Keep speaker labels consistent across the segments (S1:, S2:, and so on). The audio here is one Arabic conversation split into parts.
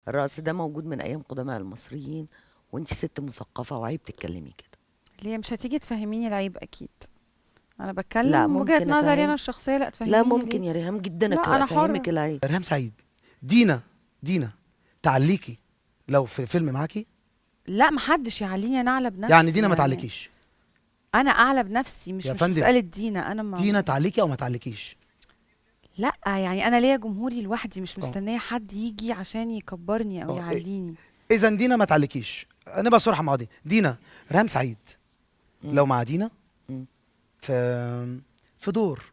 S1: الرقص ده موجود من ايام قدماء المصريين، وانتي ست مثقفه وعيب تتكلمي كده.
S2: اللي هي مش هتيجي تفهميني العيب اكيد. انا
S1: لا
S2: بتكلم وجهة
S1: ممكن
S2: نظري انا
S1: افهم.
S2: الشخصية، لا
S1: لا
S2: تفهميني
S1: ممكن
S2: ليه.
S1: يا ريهام جدا
S2: لا انا
S1: افهمك
S2: حرة.
S1: العيب.
S3: ريهام سعيد، دينا تعليكي لو في فيلم معاكي؟
S2: لا محدش يعليني، انا اعلى بنفسي
S3: يعني دينا ما تعليكيش؟
S2: انا اعلى بنفسي، مش
S3: يا
S2: مش
S3: فندم،
S2: مسألة دينا. انا ما
S3: دينا تعليكي او ما تعليكيش؟
S2: لا يعني انا ليا جمهوري لوحدي، مش
S3: اه
S2: مستنية حد يجي عشان يكبرني او
S3: اه
S2: يعليني.
S3: اذا دينا ما تعليكيش. نبقى صراحه مع دينا. ريهام سعيد
S1: مم.
S3: لو مع دينا
S1: مم.
S3: في دور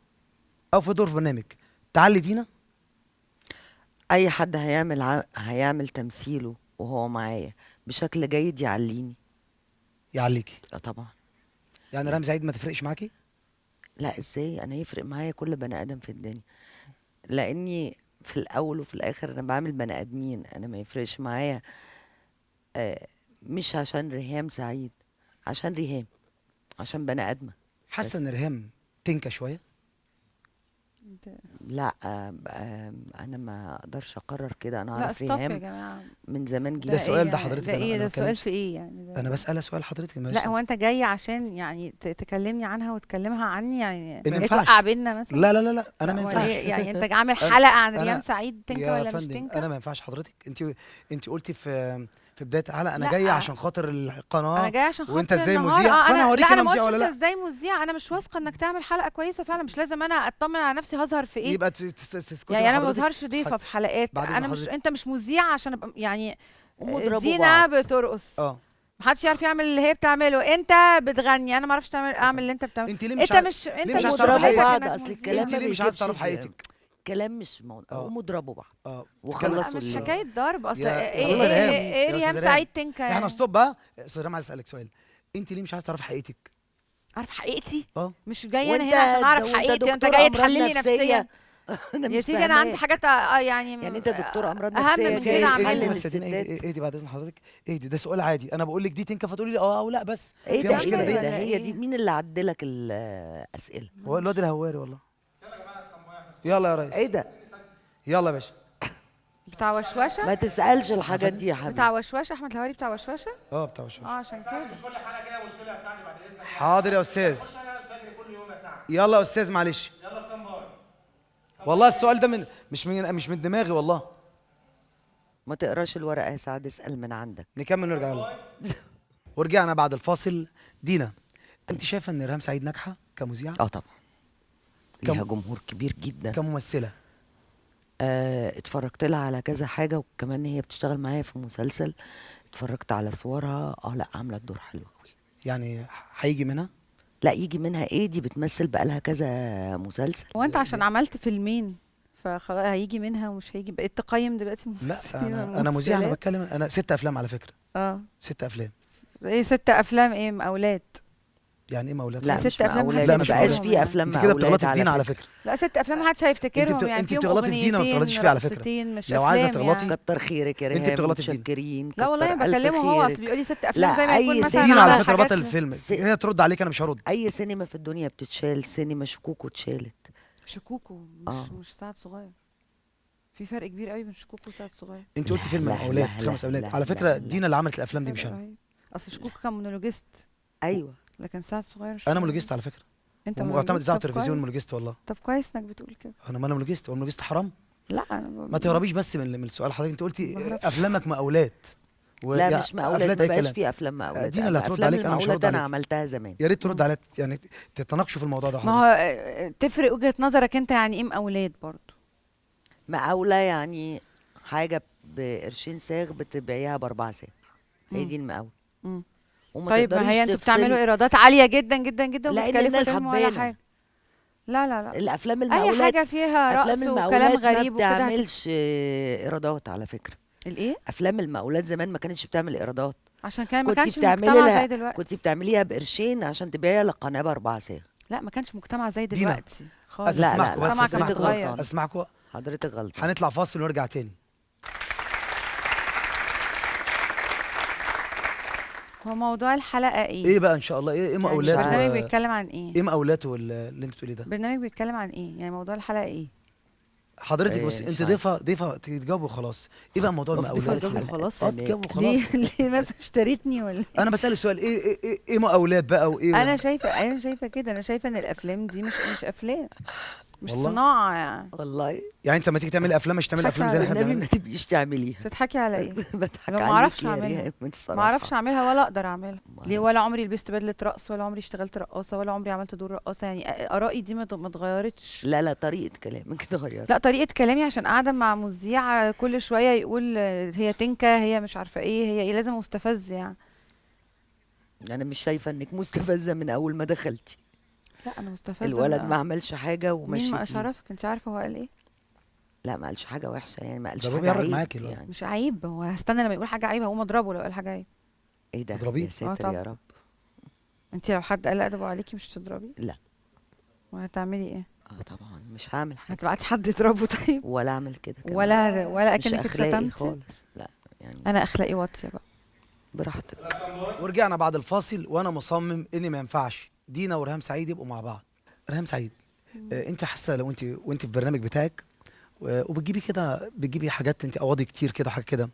S3: او في دور في برنامج، تعلي دينا؟
S1: اي حد هيعمل تمثيله وهو معايا بشكل جيد يعليني.
S3: يعليكي؟
S1: اه طبعا.
S3: يعني ريهام سعيد ما تفرقش معاكي؟
S1: لا ازاي، انا يفرق معايا كل بني ادم في الدنيا، لاني في الاول وفي الاخر انا بعمل بني ادمين. انا ما يفرقش معايا مش عشان ريهام سعيد، عشان ريهام، عشان بني ادمه
S3: حاسه
S1: بس.
S3: ان ريهام تنكه شويه؟
S1: لا انا ما اقدرش اقرر كده. انا
S2: لا
S1: اعرف
S2: ستوب يا
S1: ريهام
S2: جماعة.
S1: من زمان
S2: ده
S3: ده
S1: جدا.
S3: سؤال،
S2: ايه
S3: ده
S2: يعني؟
S3: حضرتك،
S2: ده
S3: انا
S2: ايه
S3: انا
S2: ده؟ السؤال
S3: بتكلمش.
S2: في ايه يعني
S3: انا
S2: ده؟
S3: بسال سؤال حضرتك
S2: لا
S3: ماشي.
S2: هو انت جاي عشان يعني تكلمني عنها وتكلمها عني، يعني
S3: ان
S2: جاي توقع
S3: ينفعش؟
S2: بينا مثلا؟
S3: لا انا
S2: لا
S3: ما
S2: ولا
S3: ينفعش.
S2: ايه يعني؟ انت عامل
S3: انا
S2: حلقة عن ريهام
S3: انا
S2: سعيد تنكة
S3: يا
S2: ولا مش
S3: فندم
S2: تنكة؟
S3: انا ما ينفعش حضرتك. انت قلتي في بدايه الحلقه انا
S2: لا
S3: جاي عشان خاطر
S2: انا
S3: القناه
S2: جاي عشان
S3: وانت
S2: خاطر
S3: ازاي
S2: النهار.
S3: مذيع، فانا
S2: انا لا،
S3: هوريك
S2: انا
S3: انا
S2: ما
S3: مذيع
S2: قلتش
S3: ولا
S2: انت
S3: لا.
S2: ازاي مذيع. انا مش واثقة انك تعمل حلقة كويسة فعلا، مش لازم انا اطمن على نفسي هظهر في ايه.
S3: يبقى تسكتي
S2: يعني
S3: مع
S2: انا ما
S3: حضرتك.
S2: بظهرش ضيفة في حلقات.
S3: بعد اذن
S2: انا مش،
S3: حضرتك.
S2: انت مش مذيع عشان ابقى يعني
S1: قوموا اضربوا
S2: دينا
S1: بعض.
S2: بترقص،
S3: اه
S2: محدش يعرف يعمل اللي هي بتعمله. انت بتغني، انا ما اعرفش اعمل اللي انت بتعمله.
S3: انت ليه مش
S2: انت
S3: عايز،
S2: مش، انت
S3: ليه مش
S2: مش
S3: عايز
S1: قوموا
S3: تعرفي
S1: اضربوا
S2: شغلتك
S3: حقيقتك؟
S1: بعض،
S2: انك
S1: اصل
S2: مذيع.
S1: الكلام
S3: انت
S1: ما
S3: ليه مش عايز
S1: بيجيبش
S3: تعرفي حقيقتك؟
S1: كلام مش
S3: اه
S1: قوموا اضربوا بعض
S3: بتتكلم.
S2: لا مش
S1: وخلصوا
S2: حكاية ضرب. اصل
S3: يا
S2: ايه
S3: استاذه
S2: ايه
S3: ريهام،
S2: ايه, إيه
S3: يا
S2: ريهام
S3: استاذه ريهام،
S2: سعيد تنكة
S3: احنا
S2: يعني؟
S3: ستوب بقى. استاذه ريهام عايز اسالك سؤال. انت ليه مش عايز تعرفي حقيقتك؟
S2: عارف حقيقتي؟
S3: اه
S2: مش جاية انا
S1: وانت
S2: هنا عشان اعرف
S1: وانت
S2: حقيقتي وانت
S1: دكتور
S2: جاي
S1: امراض
S2: تحللي نفسيا.
S1: نفسيه. انا
S2: يا
S1: مش
S2: سيدي انا عندي
S1: فاهماك.
S2: حاجات يعني
S1: يعني انت دكتور امراض
S2: اهم
S1: نفسيه
S2: من
S3: اهدي
S2: كده
S1: جاي
S3: اهدي
S1: تحلل
S2: اعملها.
S3: بس يا دينا،
S1: الستات؟
S3: اهدي بعد اذن حضرتك. اهدي، ده سؤال عادي. انا بقول لك دي تنكه فتقولي لي اه او لا، بس
S1: ايه
S3: فيها
S1: ده
S3: مشكله
S1: ايه
S2: تكمل
S1: ده
S3: دي؟
S1: ده
S2: ولا
S1: هي دي
S2: ايه؟
S1: مين اللي عدلك الاسئله؟
S3: هو الواد الهواري والله. يلا يا ريس.
S1: ايه ده؟
S3: يلا يا باشا.
S2: بتاع وشوشة؟
S1: ما تسالش الحاجات
S3: فندم؟
S1: دي يا
S2: بتاع
S1: حبيبي.
S2: وشوشة، احمد الهواري بتاع وشوشة.
S3: اه بتاع وشوش.
S2: عشان كده.
S3: حاضر يا استاذ. يلا يا استاذ معلش. والله السؤال ده مش من دماغي والله.
S1: ما تقراش الورقه يا سعد، اسال من عندك.
S3: نكمل ونرجع له. ورجعنا بعد الفاصل. دينا، انت شايفه ان ريهام سعيد ناجحه كمذيعه؟
S1: اه طبعا، ليها
S3: كم-
S1: جمهور كبير جدا.
S3: كممثله؟
S1: اتفرجت لها على كذا حاجه، وكمان هي بتشتغل معايا في مسلسل. اتفرجت على صورها، لا عامله الدور حلو قوي.
S3: يعني هيجي منها؟
S1: لا يجي منها ايه، دي بتمثل بقالها كذا مسلسل.
S2: هو انت عشان عملت فيلمين فخلاص هيجي منها ومش هيجي؟ بقيت تقيم دلوقتي
S3: لا
S2: ممثلين
S3: انا مذيع، انا
S2: وممثلات؟
S3: بتكلم. انا 6 افلام على فكره.
S2: اه
S3: 6 افلام.
S2: ايه 6 افلام؟ ايه مقاولات؟
S3: يعني ايه مولات؟
S1: لا
S2: ست
S1: مش
S2: أفلام
S1: مقاولات،
S3: لا
S1: ما
S3: مش
S1: بقاش
S3: مقاولات.
S1: في
S2: يعني.
S1: افلام
S3: انت كده
S1: مقاولات
S3: بتغلطي في
S1: على
S3: دينا على
S1: فكره.
S3: فكره.
S2: لا 6 افلام محدش هيفتكرهم يعني،
S3: انت
S2: فيهم
S3: بتغلطي في دينا، ما
S2: اغنيتين
S3: بتغلطيش فيها على فكره.
S2: رقصتين، مش
S3: لو عايزه
S2: افلام
S3: تغلطي
S2: يعني.
S1: كتر خيرك يا
S3: انت
S1: ريهام،
S3: بتغلطي في دينا.
S1: متشكرين.
S2: لا والله
S1: كتر
S2: انا
S1: ألف
S2: بكلمه هو، اصل
S1: خيرك.
S2: بيقول لي 6 افلام
S1: لا
S2: زي ما يكون
S1: اي
S2: مثلا
S3: دينا على
S2: عمل
S3: فكره
S2: حاجات
S3: بطل الفيلم. هي ترد عليك، انا مش هرد.
S1: اي سينما في الدنيا بتتشال، سينما شكوكو اتشالت.
S2: شكوكو مش سعد صغير. في فرق كبير قوي بين شكوكو وسعد صغير.
S3: انت قلتي فيلم
S1: لا،
S3: مقاولات
S1: لا،
S3: 5 اولاد
S1: لا،
S3: على
S1: لا،
S3: فكره.
S1: لا.
S3: دينا اللي عملت الافلام دي مش
S2: فرق
S3: انا.
S2: رهيب. اصل شكوكو كان مونولوجيست،
S1: ايوه
S2: لكن سعد صغير
S3: انا مونولوجيست على فكره،
S2: انت
S3: ومعتمد
S2: مونولوجيست؟
S3: اذاعه
S2: طب
S3: وتلفزيون
S2: كويس.
S3: مونولوجيست والله.
S2: طب كويس انك بتقول كده.
S3: انا مونولوجيست. والمونولوجيست حرام؟
S2: لا انا
S3: ما تهربيش بس من السؤال. حضرتك انت قلتي
S2: بعرفش.
S3: افلامك مقاولات
S1: لا مش مقاولات، ما
S3: اي
S1: بقاش
S3: كلام.
S1: في افلام مقاولات.
S3: دينا اللي هترد
S1: افلام
S3: عليك، انا مش
S1: المقاولات
S3: هرد
S1: انا
S3: عليك.
S1: عملتها زمان.
S3: يا ريت ترد عليا، يعني تتناقشوا في الموضوع ده
S2: ما
S3: حضرتك.
S2: هو تفرق وجهة نظرك انت يعني ايه مقاولات برضو.
S1: مقاولة يعني حاجة بقرشين ساغ بتبيعيها ب4 ساغ، هي
S2: مم.
S1: دي المقاولة.
S2: مم.
S1: وما
S2: طيب ما
S1: تقدريش
S2: هي انتوا
S1: تفصلي.
S2: بتعملوا ايرادات عالية جدا جدا جدا
S1: لأن
S2: وبتكلفوا
S1: الناس
S2: فيلم ولا
S1: حبانا.
S2: حاجة. لا لا لا،
S1: الافلام
S2: اي
S1: المقاولات،
S2: حاجة فيها رقص
S1: افلام
S2: وكلام
S1: المقاولات ما
S2: غريب وكده
S1: بتعملش ايرادات على فكرة.
S2: الايه؟
S1: افلام المقاولات زمان ما كانتش بتعمل ايرادات.
S2: عشان كان ما
S1: كنت
S2: كانش
S1: بتعملي
S2: المجتمع
S1: لها
S2: زي دلوقتي.
S1: كنت بتعمليها بقرشين عشان تبيعيها للقناة ب4 ساغ.
S2: لا ما كانش مجتمع زي
S3: دينا،
S2: دلوقتي خالص.
S1: لا،
S3: اسمعكم بس،
S2: المجتمع كان
S1: حضرتك
S2: متغير.
S1: غلطانة.
S3: اسمعكم.
S1: حضرتك غلطان.
S3: هنطلع فاصل ونرجع تاني.
S2: هو موضوع الحلقة ايه؟
S3: ايه بقى ان شاء الله؟ ايه
S2: يعني
S3: مقاولات
S2: البرنامج بيتكلم عن ايه؟
S3: ايه مقاولات اللي انت بتقوليه ده؟
S2: البرنامج بيتكلم عن ايه؟ يعني موضوع الحلقة ايه؟
S3: حضرتك بس
S1: مش
S3: انت
S1: عارفة.
S3: ضيفه تجاوب وخلاص. ايه بقى موضوع
S2: ضيفة
S3: المقاولات
S2: تجاوب
S3: ده؟
S2: وخلاص؟
S3: تجاوب وخلاص.
S2: ليه مثلا اشتريتني ولا إيه؟
S3: انا بسأل السؤال ايه مقاولات بقى وايه
S2: انا شايفه كده، انا شايفه ان الافلام دي مش افلام، مش
S3: والله
S2: صناعه يعني.
S1: والله
S3: يعني انت لما تيجي تعمل افلام مش تعمل
S2: بتضحكي
S3: افلام زي اللي
S2: على
S3: احنا
S1: والنبي
S3: بنعملها؟
S1: ما تبقيش تعمليها.
S2: بتضحكي على ايه؟
S1: بضحك
S2: لو ما
S1: عليك
S2: اعرفش
S1: يا
S2: اعملها،
S1: ريهام
S2: ما
S1: الصراحة.
S2: اعرفش اعملها ولا اقدر اعملها.
S1: ما
S2: ليه؟
S1: أنا-
S2: ولا عمري لبست بدله رقص، ولا عمري اشتغلت رقاصه، ولا عمري عملت دور رقاصه. يعني ارائي دي ما اتغيرتش.
S1: لا طريقة كلامك اتغيرت.
S2: لا، طريقه كلامي عشان قاعده مع مذيع كل شويه يقول هي تنكه، هي مش عارفه ايه، هي ايه، لازم مستفز يعني.
S1: انا مش شايفة انك مستفزة من اول ما دخلتي.
S2: لا انا مستفزه
S1: الولد
S2: من
S1: ما عملش حاجة
S2: مين؟ ما
S1: ومشيتيه.
S2: عرفك؟ انت عارفه هو قال ايه؟
S1: لا ما قالش حاجة وحشة، يعني ما قالش
S3: ده
S1: حاجة
S3: بيهرج
S1: عيب
S3: معاكي الولد.
S1: يعني.
S2: مش عيب، هو هستنى لما يقول حاجه عيب هقوم اضربه لو قال حاجه عيب.
S1: ايه ده
S3: تضربيه؟
S1: يا ساتر
S2: طبعا.
S1: يا رب.
S2: انت لو حد قال ادبه عليكي مش هتضربيه؟
S1: لا.
S2: وهتعملي ايه؟
S1: طبعا مش هعمل حاجة
S2: هتبعتي حد يضربه طيب؟
S1: ولا اعمل كده كمان.
S2: ولا
S1: مش
S2: اكنك
S1: اخلاقي
S2: اتشتمتي؟
S1: خالص، لا يعني.
S2: انا اخلاقي واطيه بقى.
S1: براحتك.
S3: ورجعنا بعد الفاصل وانا مصمم ان ما ينفعش دينا وريهام سعيد يبقوا مع بعض. ريهام سعيد، انت حاسه لو وانت في البرنامج بتاعك وبتجيبي كده، بتجيبي حاجات انت قواضي كتير كده حاجه كده،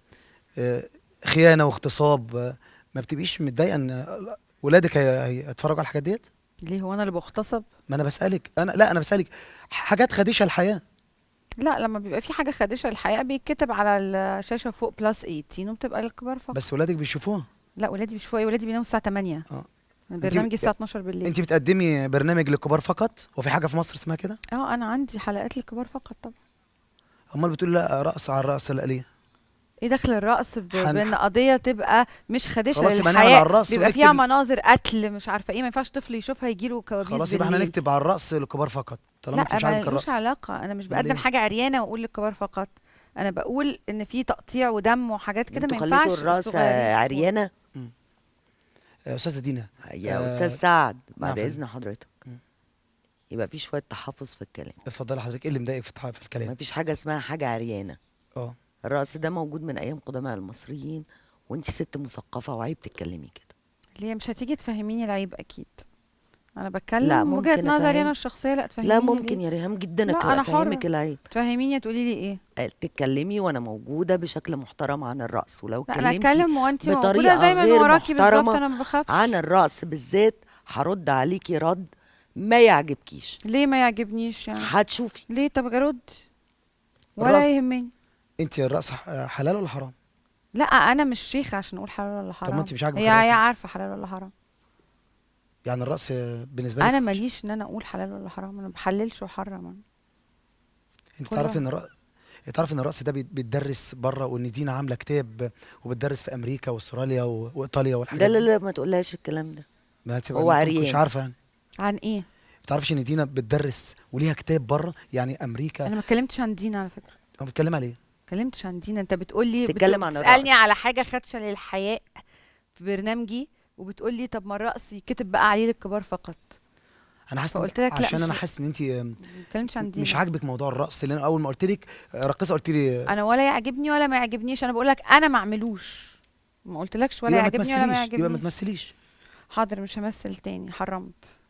S3: خيانه واغتصاب، ما بتبقيش متضايقه ان ولادك هيتفرجوا على الحاجات ديت؟
S2: ليه؟ هو انا اللي بغتصب؟
S3: ما انا بسالك، انا بسالك حاجات خديشه الحياه.
S2: لا، لما بيبقى في حاجه خادشه الحقيقه بيتكتب على الشاشه فوق بلس 18 وبتبقى الكبار فقط.
S3: بس ولادك بيشوفوها.
S2: لا، ولادي مش شويه، ولادي بيناموا الساعه 8. البرنامج الساعه 12 بالليل.
S3: انت بتقدمي برنامج للكبار فقط؟ وفي حاجه في مصر اسمها كده؟
S2: انا عندي حلقات للكبار فقط طبعا.
S3: امال بتقولي لا رقص على الرقص، لا ليه؟
S2: ايه دخل الرقص بان قضيه تبقى مش خادشه
S3: خلاص يبقى نعمل
S2: للحياه؟
S3: على الرقص
S2: بيبقى فيها
S3: ونكتب.
S2: مناظر قتل مش عارفه ايه، ما ينفعش طفل يشوفها يجيله كوابيس
S3: خلاص يبقى احنا
S2: بالليل.
S3: نكتب على الرقص للكبار فقط طالما انت
S2: لا،
S3: مش عاجبك
S2: ملوش
S3: الرقص.
S2: علاقه، انا مش
S3: أمال
S2: بقدم
S3: إيه؟
S2: حاجه عريانه واقول للكبار فقط. انا بقول ان في تقطيع ودم وحاجات كده ما
S1: انتوا
S2: ينفعش
S1: خليتوا الراس
S2: الصغيرين يشوفوها.
S1: عريانة.
S3: استاذه دينا،
S1: يا استاذ سعد بعد
S3: نعم.
S1: اذن حضرتك، يبقى في شوية تحفظ في الكلام.
S3: اتفضلي حضرتك، ايه اللي مضايقك في
S1: ما
S3: الكلام؟
S1: فيش حاجة اسمها حاجة عريانة.
S3: اه
S1: الرقص ده موجود من ايام قدماء المصريين، وانت ست مثقفة وعيب تتكلمي كده.
S2: ليه مش هتيجي تفهميني العيب؟ اكيد انا
S1: لا
S2: بتكلم من وجهة
S1: ممكن
S2: نظري
S1: أفهم.
S2: انا الشخصيه. لا تفهميني
S1: لا ممكن
S2: ليه؟
S1: يا ريهام جدا
S2: لا، أنا
S1: افهمك
S2: حرة.
S1: العيب.
S2: تفهميني تقولي لي ايه؟
S1: تتكلمي وانا موجودة بشكل محترم عن الرقص، ولو
S2: لا، انا
S1: اتكلمتي
S2: اتكلم وانت موجوده
S1: بطريقة
S2: زي ما
S1: غير
S2: وراكي بالظبط،
S1: محترمة
S2: انا ما بخافش.
S1: عن الرقص بالذات هرد عليكي رد ما يعجبكيش.
S2: ليه ما يعجبنيش يعني؟
S1: هتشوفي.
S2: ليه؟ طب ارد ولا
S3: الرقص.
S2: يهمني.
S3: انت الرقص حلال ولا حرام؟
S2: لا، انا مش شيخه عشان اقول حلال ولا حرام.
S3: ما انت مش عاجبك
S2: هي
S3: الرقص؟
S2: عارفه حلال ولا حرام.
S3: يعني الرقص بالنسبه لك
S2: انا ماليش ان انا اقول حلال ولا حرام، انا بحللش وحرم.
S3: انت
S2: كل
S3: تعرفي
S2: واحد.
S3: تعرف ان الرقص ده بيتدرس بره، وان دينا عامله كتاب وبتدرس في امريكا واستراليا وايطاليا والحاجات
S1: لا
S3: دي؟
S1: ما تقولهاش الكلام ده.
S3: ما تبقى
S1: هو
S3: ممكن مش
S1: عريان.
S3: عارفه يعني.
S2: عن ايه؟
S3: ما تعرفش ان دينا بتدرس وليها كتاب بره، يعني امريكا؟
S2: انا ما اتكلمتش عن دين على فكره.
S3: هو بيتكلم عليه؟
S2: ما اتكلمتش عن دين. انت بتقولي
S1: تتكلم عن
S2: بتسالني
S1: الرقص.
S2: على حاجه خدشه للحياء في برنامجي، وبتقولي طب ما الرقص يكتب بقى عليه للكبار فقط.
S3: انا حاسس
S2: فقلت لك لا،
S3: عشان
S2: مش
S3: انا حاسس ان انت
S2: ما اتكلمتش عن دين.
S3: مش عاجبك موضوع الرقص، لان اول ما قلت لك رقصه قلت لي
S2: انا ولا يعجبني ولا ما يعجبنيش، انا بقول لك انا ما اعملوش. ما قلتلكش ولا
S3: يبقى ما
S2: يعجبني ولا ما
S3: تمثليش، يبقى ما
S2: يعجبنيش.
S3: تمثليش.
S2: حاضر، مش همثل تاني، حرمت.